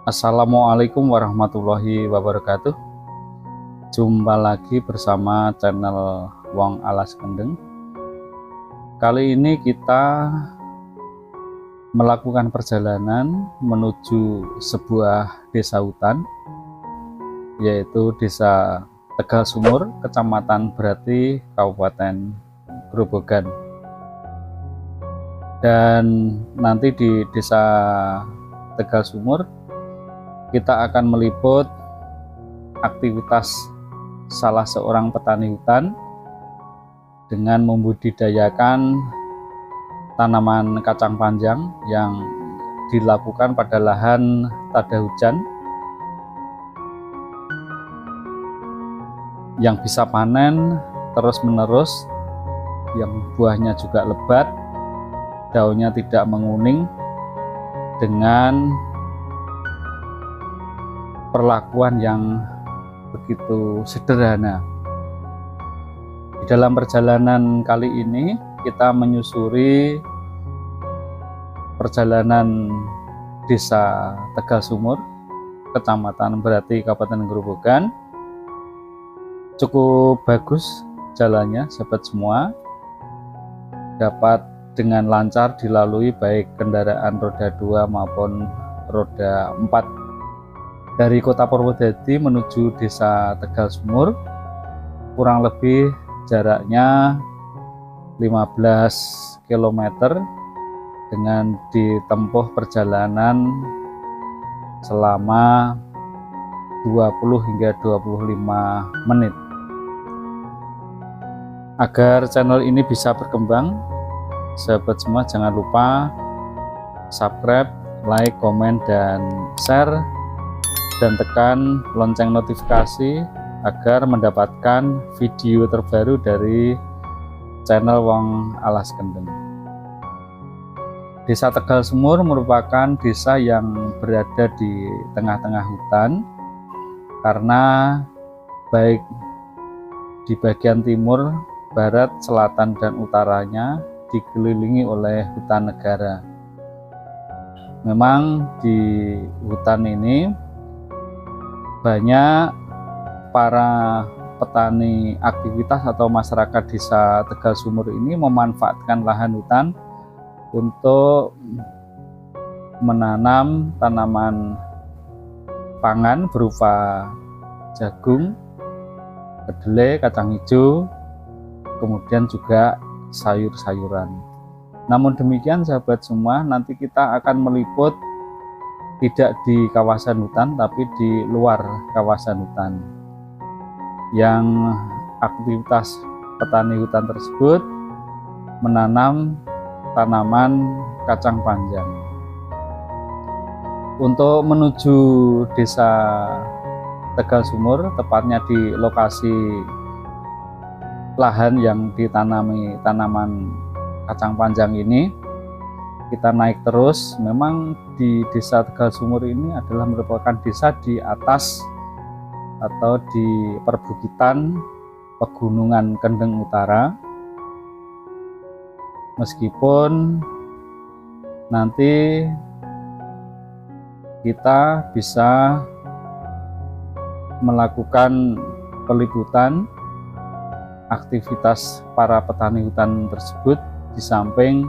Assalamualaikum warahmatullahi wabarakatuh. Jumpa lagi bersama channel Wong Alas Kendeng. Kali ini kita melakukan perjalanan menuju sebuah desa hutan, yaitu Desa Tegal Sumur, Kecamatan Berati, Kabupaten Grobogan. Dan nanti di Desa Tegal Sumur kita akan meliput aktivitas salah seorang petani hutan dengan membudidayakan tanaman kacang panjang yang dilakukan pada lahan tada hujan yang bisa panen terus-menerus, yang buahnya juga lebat, daunnya tidak menguning, dengan perlakuan yang begitu sederhana. Di dalam perjalanan kali ini kita menyusuri perjalanan Desa Tegal Sumur, Kecamatan Berati, Kabupaten Grobogan. Cukup bagus jalannya, sahabat semua, dapat dengan lancar dilalui baik kendaraan roda 2 maupun roda 4. Dari Kota Purwodadi menuju Desa Tegal Sumur kurang lebih jaraknya 15 km dengan ditempuh perjalanan selama 20 hingga 25 menit. Agar channel ini bisa berkembang, sahabat semua jangan lupa subscribe, like, komen, dan share, dan tekan lonceng notifikasi agar mendapatkan video terbaru dari channel Wong Alas Kendeng. Desa Tegal Sumur merupakan desa yang berada di tengah-tengah hutan, karena baik di bagian timur, barat, selatan, dan utaranya dikelilingi oleh hutan negara. Memang di hutan ini banyak para petani aktivitas atau masyarakat Desa Tegal Sumur ini memanfaatkan lahan hutan untuk menanam tanaman pangan berupa jagung, kedelai, kacang hijau, kemudian juga sayur-sayuran. Namun demikian, sahabat semua, nanti kita akan meliput tidak di kawasan hutan tapi di luar kawasan hutan, yang aktivitas petani hutan tersebut menanam tanaman kacang panjang. Untuk menuju Desa Tegal Sumur, tepatnya di lokasi lahan yang ditanami tanaman kacang panjang ini, kita naik terus. Memang di Desa Tegal Sumur ini adalah merupakan desa di atas atau di perbukitan Pegunungan Kendeng Utara. Meskipun nanti kita bisa melakukan peliputan aktivitas para petani hutan tersebut di samping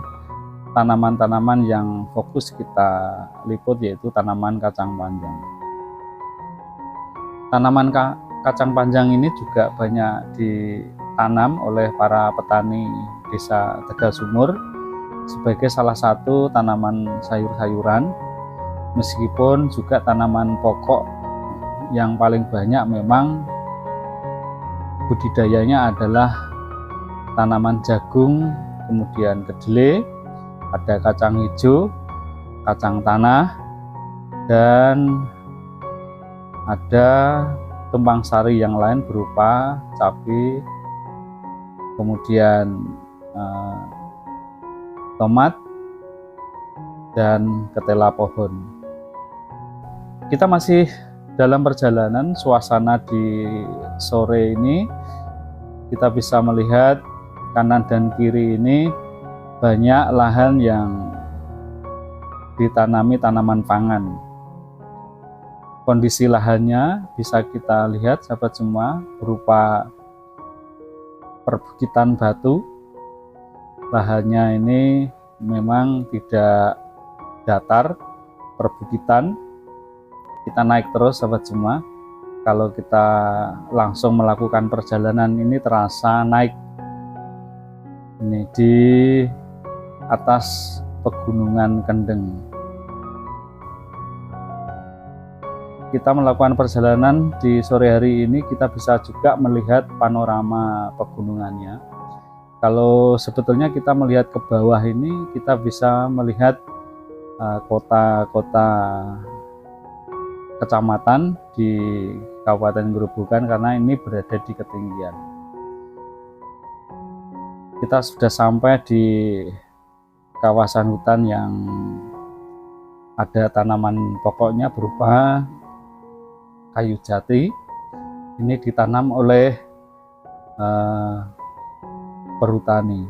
tanaman-tanaman yang fokus kita liput, yaitu tanaman kacang panjang. Tanaman kacang panjang ini juga banyak ditanam oleh para petani Desa Tegal Sumur sebagai salah satu tanaman sayur-sayuran, meskipun juga tanaman pokok yang paling banyak memang budidayanya adalah tanaman jagung, kemudian kedelai, ada kacang hijau, kacang tanah, dan ada tumpang sari yang lain berupa cabai, kemudian tomat, dan ketela pohon. Kita masih dalam perjalanan. Suasana di sore ini kita bisa melihat kanan dan kiri ini banyak lahan yang ditanami tanaman pangan. Kondisi lahannya bisa kita lihat sahabat semua, berupa perbukitan batu. Lahannya ini memang tidak datar, perbukitan. Kita naik terus sahabat semua. Kalau kita langsung melakukan perjalanan ini terasa naik. Ini di atas pegunungan Kendeng. Kita melakukan perjalanan di sore hari ini, kita bisa juga melihat panorama pegunungannya. Kalau sebetulnya kita melihat ke bawah ini, kita bisa melihat kota-kota kecamatan di Kabupaten Grobogan karena ini berada di ketinggian. Kita sudah sampai di kawasan hutan yang ada tanaman pokoknya berupa kayu jati. Ini ditanam oleh perhutani.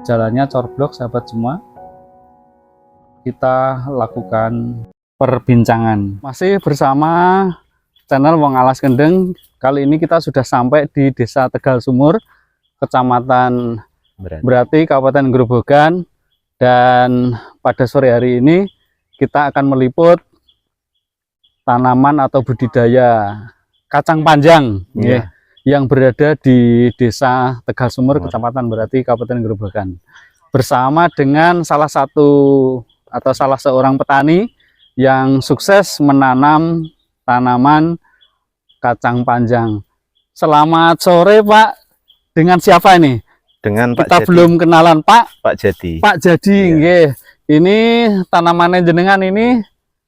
Jalannya corblok sahabat semua. Kita lakukan perbincangan. Masih bersama channel Wong Alas Kendeng. Kali ini kita sudah sampai di Desa Tegal Sumur, Kecamatan Berati, Kabupaten Grobogan. Dan pada sore hari ini kita akan meliput tanaman atau budidaya kacang panjang yang berada di Desa Tegal Sumur, Kecamatan Berati, Kabupaten Grobogan, bersama dengan salah seorang petani yang sukses menanam tanaman kacang panjang. Selamat sore Pak. Dengan siapa ini? Dengan Pak Kita Jadi. Belum kenalan Pak. Pak Jadi. Pak Jadi, nggih. Ini tanamannya jenengan ini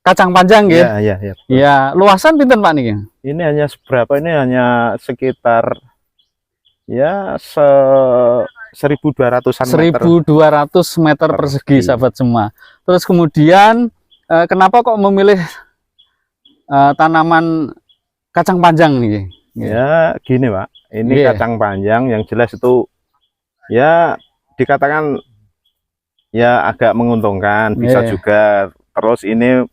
kacang panjang nggih. Iya. Ya, luasan pinten Pak niki? Ini hanya seberapa? Ini hanya sekitar ya 1.200-an meter. 1.200 meter persegi sahabat semua. Terus kemudian kenapa kok memilih tanaman kacang panjang nih? Ya gini Pak, ini kacang panjang yang jelas itu ya dikatakan ya agak menguntungkan, bisa juga. Terus ini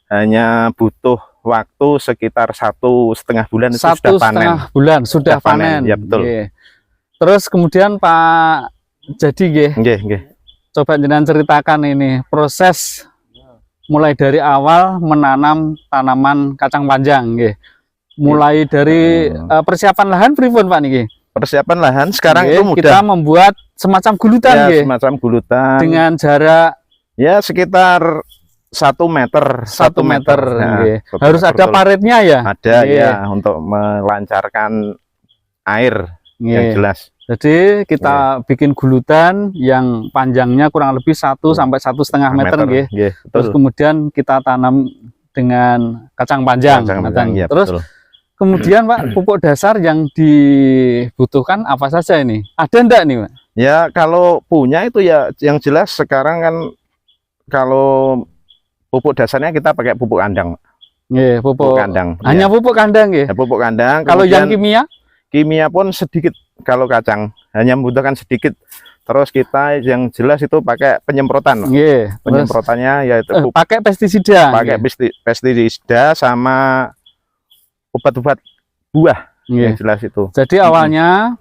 hanya butuh waktu sekitar 1,5 bulan itu sudah panen. 1,5 bulan sudah panen. Ya betul. Terus kemudian Pak Jadi coba jenengan ceritakan ini proses mulai dari awal menanam tanaman kacang panjang mulai dari persiapan lahan pripun Pak niki? Persiapan lahan sekarang itu mudah. Kita membuat semacam gulutan semacam gulutan dengan jarak ya sekitar 1 meter. Nah, harus ada paritnya ya? Ada ya untuk melancarkan air yang jelas. Jadi kita bikin gulutan yang panjangnya kurang lebih 1 sampai 1,5 meter terus kemudian kita tanam dengan kacang panjang. Ya, terus betul. Kemudian Pak, pupuk dasar yang dibutuhkan apa saja ini? Ada enggak nih Pak? Ya kalau punya itu ya yang jelas sekarang kan kalau pupuk dasarnya kita pakai pupuk kandang. Pupuk kandang. Hanya pupuk kandang ya? Pupuk kandang. Kalau yang kimia? Kimia pun sedikit kalau kacang, hanya membutuhkan sedikit. Terus kita yang jelas itu pakai penyemprotan. Penyemprotannya yaitu pakai pestisida. Pakai pestisida sama obat-obat buah yang jelas itu. Jadi awalnya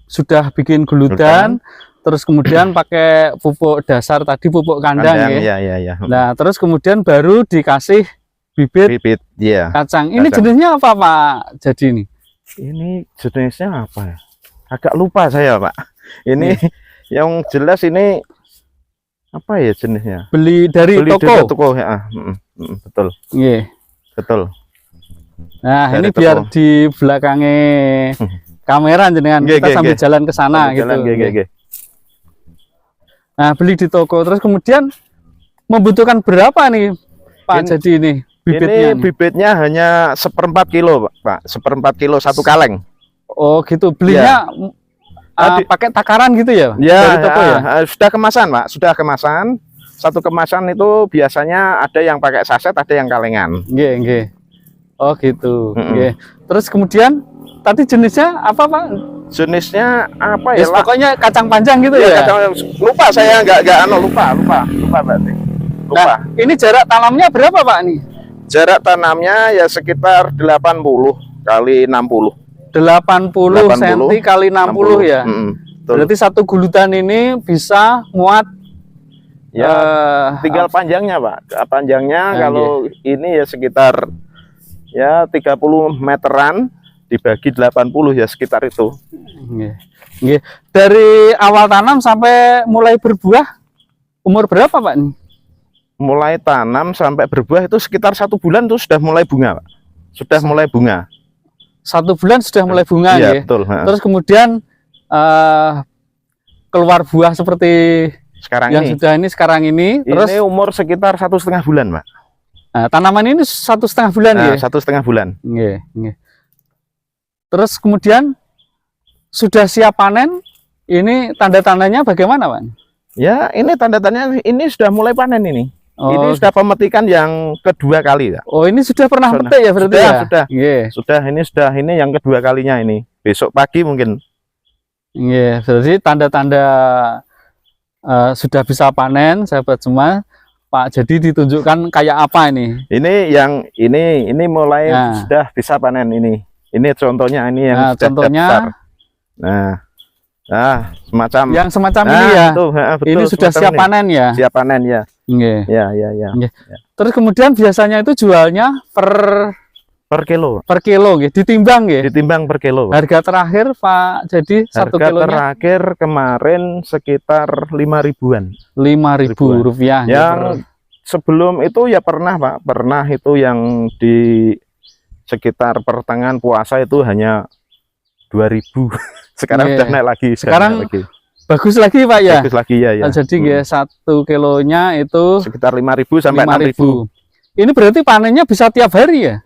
sudah bikin gulutan, terus kemudian pakai pupuk dasar tadi, pupuk kandang ya. Nah, terus kemudian baru dikasih bibit kacang. Ini jenisnya apa Pak? Jadi ini jenisnya apa ya? Agak lupa saya Pak. Ini yang jelas ini apa ya jenisnya? Beli dari toko ya. Betul. Betul. Nah, dari ini biar toko. Di belakangnya kamera jenengan kita sambil jalan ke sana gitu. Nah, beli di toko. Terus kemudian membutuhkan berapa nih Pak? Jadi ini bibitnya hanya 1/4 kilo Pak. 1/4 kilo 1 kaleng. Oh gitu. Belinya pakai takaran gitu ya? Dari toko ya? Sudah kemasan Pak. Sudah kemasan. Satu kemasan itu biasanya ada yang pakai saset, ada yang kalengan. Oh gitu. Terus kemudian tadi jenisnya apa Pak? Jenisnya apa ya? Pokoknya kacang panjang gitu ya? Lupa saya lupa berarti. Lupa. Nah, ini jarak tanamnya berapa Pak nih? Jarak tanamnya ya sekitar 80 kali 60. 80 cm kali 60 ya. Berarti satu guludan ini bisa muat ya, tinggal panjangnya Pak. Panjangnya kalau ini ya sekitar ya 30 meteran dibagi 80 ya sekitar itu. Dari awal tanam sampai mulai berbuah umur berapa Pak nih? Mulai tanam sampai berbuah itu sekitar 1 bulan tuh sudah mulai bunga Pak. Sudah mulai bunga. 1 bulan sudah mulai bunga ya, ya. Betul. Terus kemudian keluar buah seperti sekarang yang sudah ini sekarang ini. Terus ini umur sekitar 1,5 bulan Pak. Tanaman ini 1,5 bulan ya. 1,5 bulan. Terus kemudian sudah siap panen. Ini tanda-tandanya bagaimana Pak? Ya, ini tanda-tandanya ini sudah mulai panen ini. Ini sudah pemetikan yang kedua kali ya. Oh, ini sudah pernah petik ya berarti ya? Sudah ini yang kedua kalinya ini. Besok pagi mungkin. Berarti tanda-tanda sudah bisa panen, sahabat semua. Pak Jadi ditunjukkan kayak apa ini? Ini mulai sudah bisa panen ini. Ini contohnya ini yang contohnya besar. Semacam yang semacam ini ya. Betul, ini sudah siap panen ya. Siap panen ya. Ya. Terus kemudian biasanya itu jualnya per kilo. Per kilo gitu. Ditimbang gitu. Ditimbang per kilo. Harga terakhir Pak Jadi satu kilonya? Harga terakhir kemarin sekitar 5.000-an. 5.000 rupiah. Yang sebelum itu ya pernah Pak. Pernah itu yang di sekitar pertengahan puasa itu hanya 2.000. Sekarang sudah naik lagi. Sekarang bagus lagi Pak ya. Bagus lagi ya. Jadi 1 kilonya itu sekitar 5.000 sampai 6.000. Ini berarti panennya bisa tiap hari ya?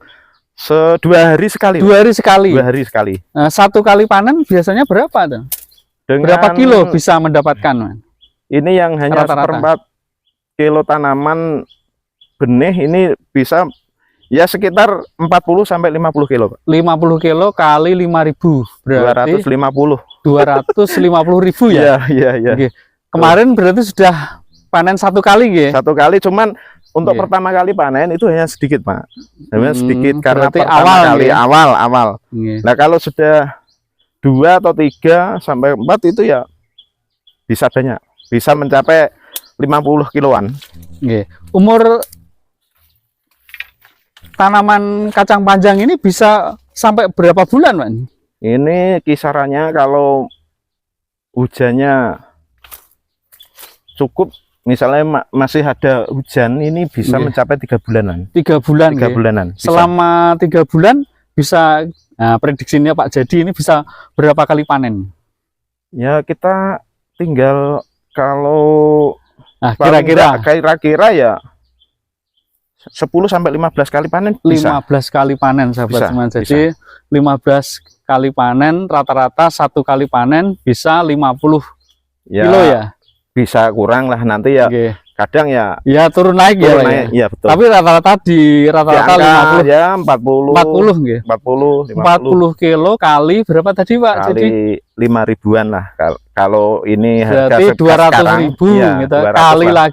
2 hari sekali. 2 hari sekali. 2 hari sekali. Nah, 1 kali panen biasanya berapa tuh? Berapa kilo bisa mendapatkan? Ini yang hanya seperempat kilo tanaman benih ini bisa ya sekitar 40 sampai 50 kilo Pak. 50 kilo kali 5.000 berarti 250.000 ya. Iya. Kemarin berarti sudah panen 1 kali ya? 1 kali, cuman untuk pertama kali panen itu hanya sedikit Pak. Hanya sedikit karena pertama kali awal. Nah kalau sudah 2 atau 3 sampai 4 itu ya bisa banyak, bisa mencapai 50 kiloan. Umur tanaman kacang panjang ini bisa sampai berapa bulan Pak? Ini kisarannya kalau hujannya cukup, misalnya masih ada hujan, ini bisa mencapai 3 bulanan. 3 bulan. 3 bulanan. Bisa. Selama 3 bulan bisa, nah prediksinya Pak Jadi ini bisa berapa kali panen? Ya kita tinggal kalau kira-kira ya 10 sampai 15 kali panen bisa. 15 kali panen sahabat semua. Jadi 15 kali panen, rata-rata 1 kali panen bisa 50 kilo ya. Bisa kurang lah nanti ya. Kadang ya turun naik ya. Betul. Tapi rata-rata di rata-rata 50 ya 40 kilo kali berapa tadi Pak? Kali 5.000-an lah. Kalau ini berarti 200.000 gitu. 200 kali lah.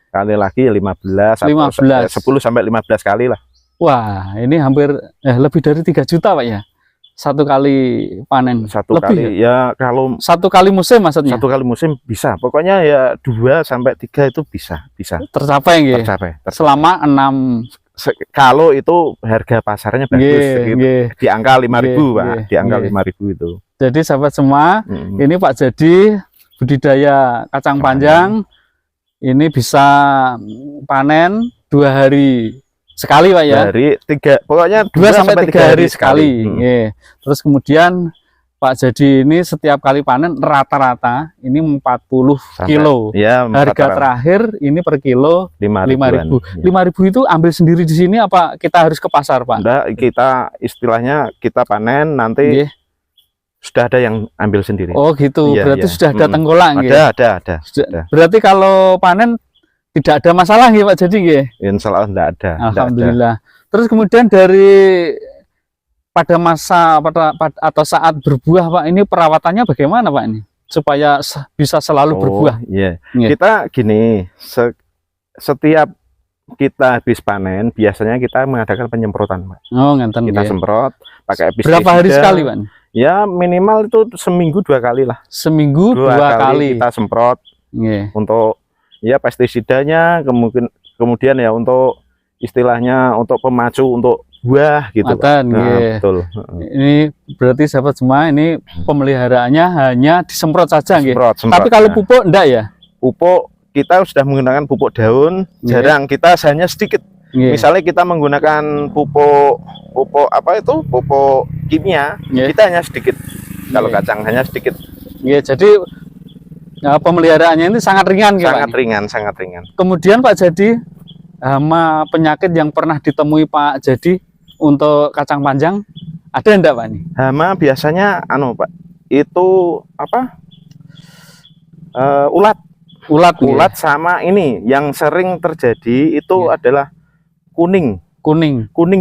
Kali lagi 15 10 sampai 15 kali lah. Wah, ini hampir lebih dari 3 juta Pak ya. 1 kali panen. 1 kali ya kalau 1 kali musim maksudnya. 1 kali musim bisa. Pokoknya ya 2 sampai 3 itu bisa. Tercapai nggih. Tercapai. Selama 6 kalau itu harga pasarnya bagus di angka 5.000 Pak. Di angka 5.000 itu. Jadi sahabat semua, ini Pak Jadi budidaya kacang panjang ini bisa panen 2 hari sekali Pak ya. 2 hari 3, pokoknya 2 sampai 3 hari sekali. Terus kemudian Pak Jadi ini setiap kali panen rata-rata ini 40 kilo. Ya, harga terakhir ini per kilo 5.000. 5.000 itu ambil sendiri di sini apa kita harus ke pasar Pak? Enggak, kita istilahnya kita panen nanti sudah ada yang ambil sendiri. Oh gitu, berarti sudah ada tengkorak ada. Berarti kalau panen tidak ada masalah ya Pak Jadi ya? Insya Allah tidak ada. Alhamdulillah. Terus kemudian dari pada masa atau saat berbuah Pak, ini perawatannya bagaimana Pak ini? Supaya bisa selalu berbuah. Kita gini, setiap kita habis panen biasanya kita mengadakan penyemprotan, Pak. Oh, ngenten Kita nggih. semprot pakai Berapa hari pestisida. sekali, Pak? Ya minimal itu seminggu 2 kali lah. Seminggu 2 kali. kita semprot Nggih. untuk ya pestisidanya, kemudian ya untuk istilahnya untuk pemacu untuk buah gitu, Pak. Ngoten, nggih. Betul. Ini berarti sahabat semua, ini pemeliharaannya hanya disemprot saja nggih. Semprot. Tapi kalau pupuk enggak ya? Pupuk kita sudah menggunakan pupuk daun, jarang, kita hanya sedikit. Misalnya kita menggunakan pupuk apa itu? Pupuk kimia, kita hanya sedikit. Kalau kacang hanya sedikit. Jadi pemeliharaannya ini sangat ringan, sangat ringan, sangat ringan. Kemudian Pak Jadi, hama penyakit yang pernah ditemui Pak Jadi untuk kacang panjang ada enggak, Pak? Ini hama biasanya Pak, itu apa? Ulat sama ini yang sering terjadi itu adalah kuning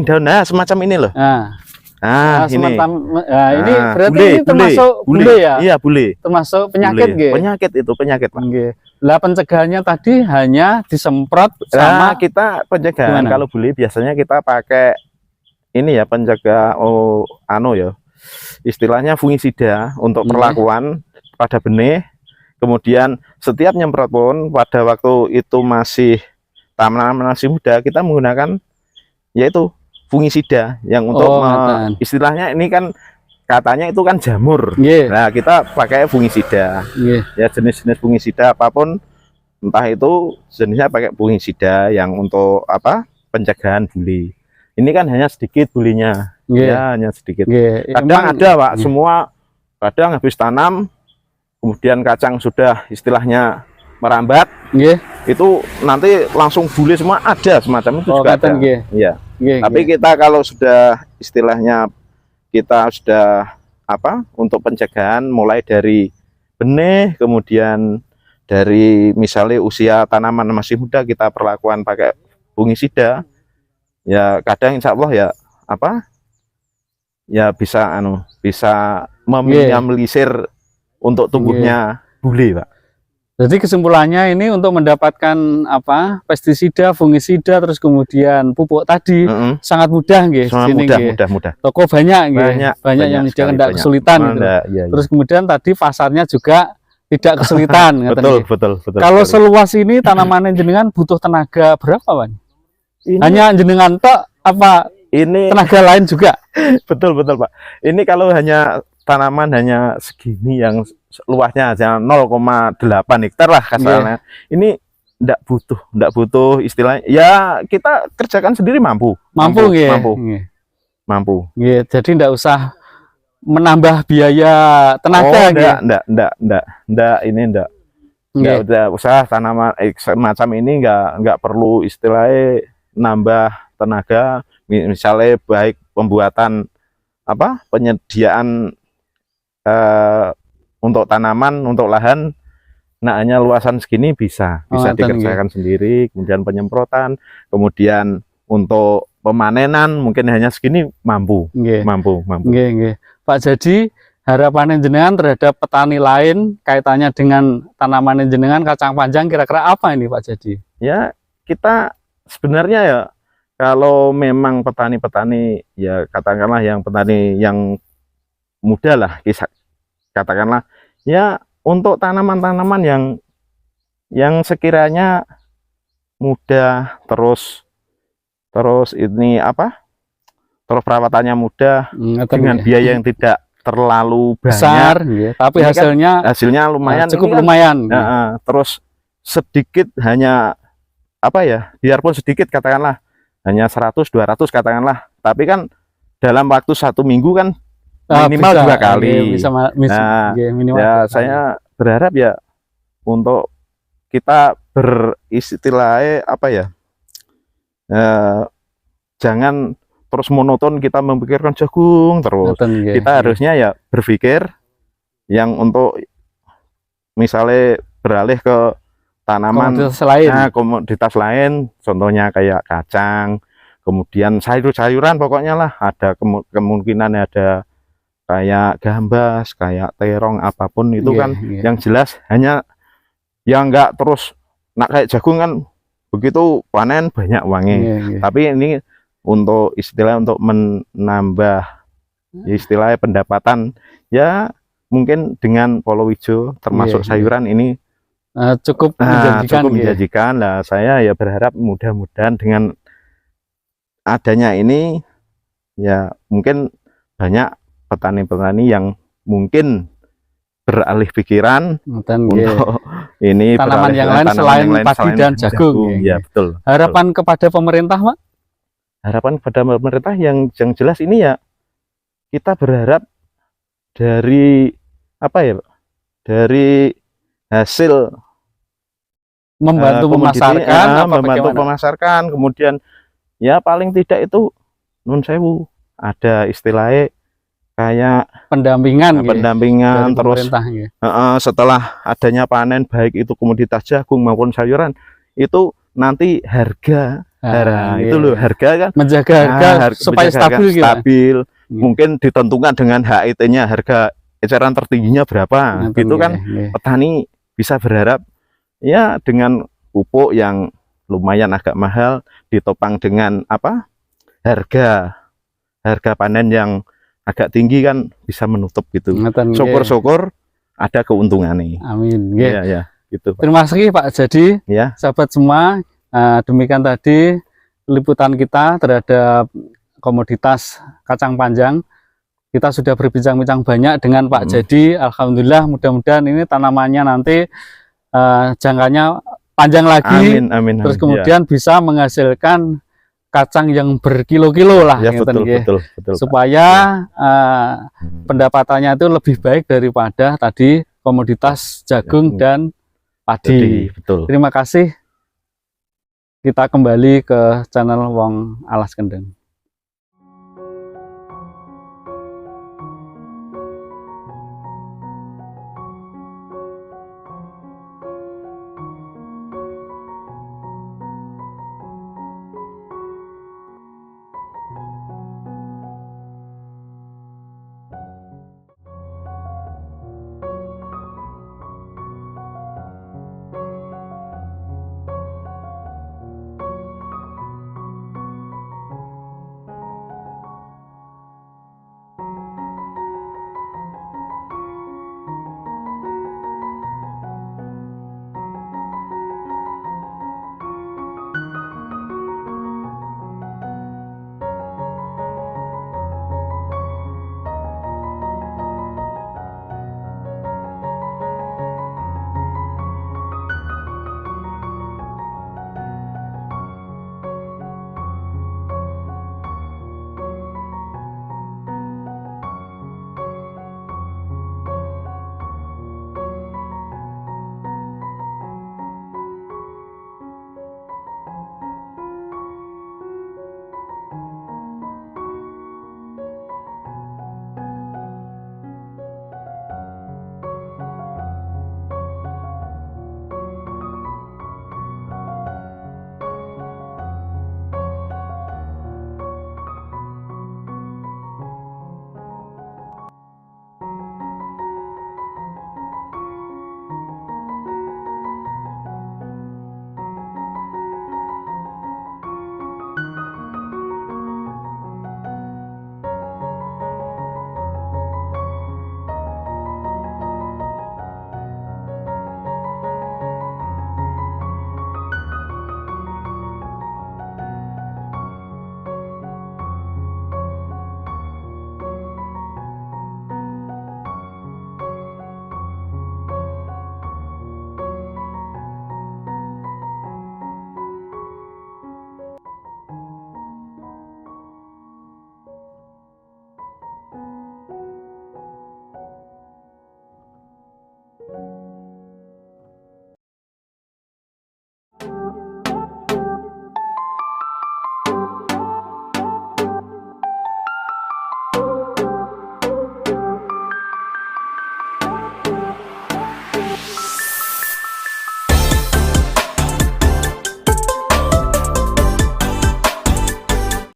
daun, semacam ini loh. Ini berarti ini termasuk bule ya? Iya, bule. Termasuk penyakit, penyakit, Pak. Lah pencegahannya tadi hanya disemprot sama kita pencegahan. Kalau bule biasanya kita pakai ini ya, pencegah istilahnya fungisida untuk perlakuan pada benih. Kemudian setiap nyemprot pun pada waktu itu masih tanaman masih muda, kita menggunakan yaitu fungisida yang untuk istilahnya ini kan katanya itu kan jamur. Nah, kita pakai fungisida. Ya jenis-jenis fungisida apapun, entah itu jenisnya pakai fungisida yang untuk apa? Pencegahan buli. Ini kan hanya sedikit bulinya. Ya, hanya sedikit. Kadang ada, Pak, semua kadang habis tanam kemudian kacang sudah istilahnya merambat, itu nanti langsung bule semua, ada semacam itu juga ada. Iya. Tapi kita kalau sudah istilahnya kita sudah apa untuk pencegahan mulai dari benih, kemudian dari misalnya usia tanaman masih muda kita perlakuan pakai fungisida, ya kadang insya Allah ya apa ya bisa meminimalisir untuk tumbuhnya bule, Pak. Jadi kesimpulannya ini untuk mendapatkan apa pestisida, fungisida, terus kemudian pupuk tadi sangat mudah, nggih. Mudah. Toko banyak yang menyediakan, tidak kesulitan. Terus kemudian tadi pasarnya juga tidak kesulitan. Betul. Kalau seluas ini tanaman jenengan butuh tenaga berapa, Pak? Hanya jenengan tok apa? Ini tenaga lain juga? Betul, Pak. Ini kalau hanya tanaman hanya segini yang luasnya aja 0,8 hektar lah kasarnya. Ini enggak butuh istilahnya. Ya kita kerjakan sendiri mampu. Jadi enggak usah menambah biaya tenaga. Enggak usah tanaman semacam ini enggak perlu istilahnya nambah tenaga. Misalnya baik pembuatan apa penyediaan untuk tanaman, untuk lahan, nah hanya luasan segini bisa dikerjakan sendiri. Kemudian penyemprotan, kemudian untuk pemanenan mungkin hanya segini mampu. Pak, jadi harapan jenengan terhadap petani lain kaitannya dengan tanaman jenengan kacang panjang kira-kira apa ini, Pak Jadi? Ya kita sebenarnya ya kalau memang petani-petani ya katakanlah yang petani yang muda lah, katakanlah ya untuk tanaman-tanaman yang sekiranya mudah, terus ini apa, terus perawatannya mudah dengan biaya yang tidak terlalu besar, tapi hasilnya lumayan, cukup lumayan. Terus sedikit hanya apa ya, biarpun sedikit katakanlah hanya 100-200 katakanlah, tapi kan dalam waktu 1 minggu kan minimal 2 kali. Minimal ya saya berharap ya untuk kita beristilahnya apa ya, jangan terus monoton kita memikirkan jagung terus. Kita harusnya ya berpikir yang untuk misalnya beralih ke tanaman komoditas lain, contohnya kayak kacang, kemudian sayur-sayuran, pokoknya lah ada kemungkinan ada kayak gambas, kayak terong, apapun itu yang jelas hanya yang enggak terus nak kayak jagung kan begitu panen banyak uangnya. Tapi ini untuk istilah untuk menambah istilahnya pendapatan, ya mungkin dengan palawija termasuk sayuran ini cukup menjanjikan. Nah, saya ya berharap mudah-mudahan dengan adanya ini ya mungkin banyak petani-petani yang mungkin beralih pikiran untuk ini tanaman yang lain selain padi dan jagung. Ya, betul. Harapan kepada pemerintah, Pak? Harapan kepada pemerintah yang jelas ini ya, kita berharap dari apa ya, Pak? Dari hasil membantu memasarkan, kemudian ya paling tidak itu nun sewu ada istilahnya kayak pendampingan terus setelah adanya panen baik itu komoditas jagung maupun sayuran itu nanti harga itu loh, harga kan menjaga harga supaya stabil mungkin ditentukan dengan HIT-nya, harga eceran tertingginya berapa gitu kan. Petani bisa berharap ya dengan pupuk yang lumayan agak mahal ditopang dengan apa harga panen yang agak tinggi kan bisa menutup gitu. Syukur-syukur ada keuntungannya. Amin. Ya, gitu, Pak. Terima kasih Pak Jadi. Ya. Sahabat semua, demikian tadi liputan kita terhadap komoditas kacang panjang. Kita sudah berbincang-bincang banyak dengan Pak Jadi. Alhamdulillah, mudah-mudahan ini tanamannya nanti jangkanya panjang lagi. Amin. Terus kemudian bisa menghasilkan kacang yang berkilo-kilo lah, ya, betul, supaya pendapatannya itu lebih baik daripada tadi komoditas jagung dan padi. Terima kasih. Kita kembali ke channel Wong Alas Kendeng.